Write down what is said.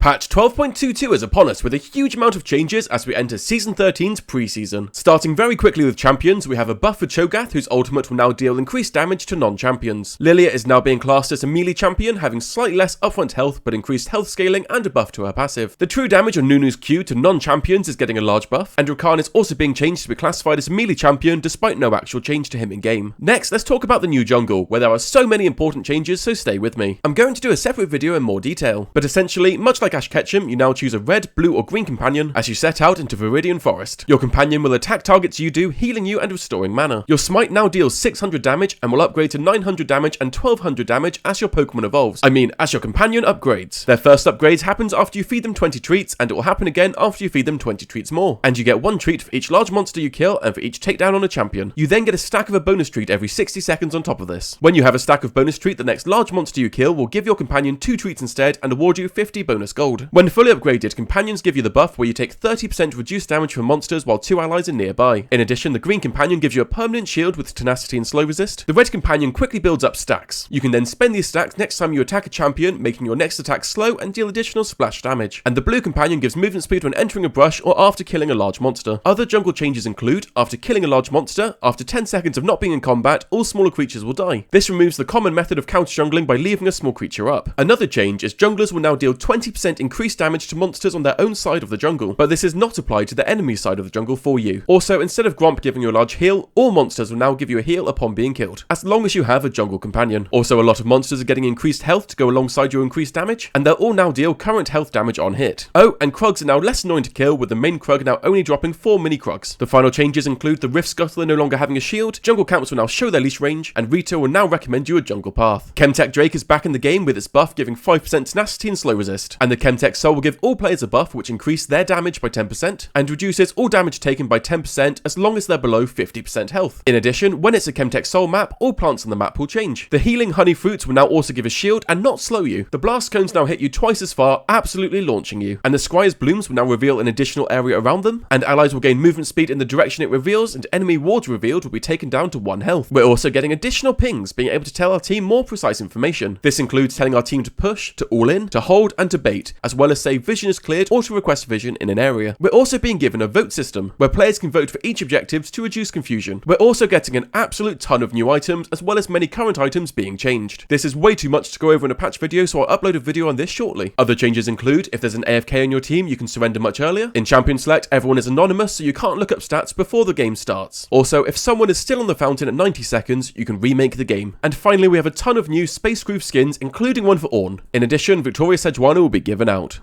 Patch 12.22 is upon us with a huge amount of changes as we enter Season 13's Preseason. Starting very quickly with champions, we have a buff for Cho'Gath, whose ultimate will now deal increased damage to non-champions. Lilia is now being classed as a melee champion, having slightly less upfront health but increased health scaling and a buff to her passive. The true damage on Nunu's Q to non-champions is getting a large buff, and Rakan is also being changed to be classified as a melee champion despite no actual change to him in-game. Next, let's talk about the new jungle, where there are so many important changes, so stay with me. I'm going to do a separate video in more detail, but essentially, much like Ash Ketchum, you now choose a red, blue or green companion as you set out into Viridian Forest. Your companion will attack targets you do, healing you and restoring mana. Your smite now deals 600 damage and will upgrade to 900 damage and 1200 damage as your Pokemon evolves. As your companion upgrades. Their first upgrade happens after you feed them 20 treats, and it will happen again after you feed them 20 treats more. And you get one treat for each large monster you kill and for each takedown on a champion. You then get a stack of a bonus treat every 60 seconds on top of this. When you have a stack of bonus treat, the next large monster you kill will give your companion 2 treats instead and award you 50 bonus gold. When fully upgraded, companions give you the buff where you take 30% reduced damage from monsters while 2 allies are nearby. In addition, the green companion gives you a permanent shield with tenacity and slow resist. The red companion quickly builds up stacks. You can then spend these stacks next time you attack a champion, making your next attack slow and deal additional splash damage. And the blue companion gives movement speed when entering a brush or after killing a large monster. Other jungle changes include, after killing a large monster, after 10 seconds of not being in combat, all smaller creatures will die. This removes the common method of counter-jungling by leaving a small creature up. Another change is junglers will now deal 20% increased damage to monsters on their own side of the jungle, but this is not applied to the enemy side of the jungle for you. Also, instead of Gromp giving you a large heal, all monsters will now give you a heal upon being killed, as long as you have a jungle companion. Also, a lot of monsters are getting increased health to go alongside your increased damage, and they'll all now deal current health damage on hit. Oh, and Krugs are now less annoying to kill, with the main Krug now only dropping 4 mini Krugs. The final changes include the Rift Scuttler no longer having a shield, jungle camps will now show their leash range, and Rito will now recommend you a jungle path. Chemtech Drake is back in the game with its buff giving 5% tenacity and slow resist, and the Chemtech Soul will give all players a buff which increase their damage by 10% and reduces all damage taken by 10% as long as they're below 50% health. In addition, when it's a Chemtech Soul map, all plants on the map will change. The healing honey fruits will now also give a shield and not slow you. The blast cones now hit you twice as far, absolutely launching you. And the Scryer's blooms will now reveal an additional area around them, and allies will gain movement speed in the direction it reveals, and enemy wards revealed will be taken down to 1 health. We're also getting additional pings, being able to tell our team more precise information. This includes telling our team to push, to all in, to hold and to bait, as well as say vision is cleared or to request vision in an area. We're also being given a vote system, where players can vote for each objectives to reduce confusion. We're also getting an absolute ton of new items, as well as many current items being changed. This is way too much to go over in a patch video, so I'll upload a video on this shortly. Other changes include, if there's an AFK on your team, you can surrender much earlier. In Champion Select, everyone is anonymous, so you can't look up stats before the game starts. Also, if someone is still on the fountain at 90 seconds, you can remake the game. And finally, we have a ton of new Space Groove skins, including one for Ornn. In addition, Victoria Sejuani will be given out.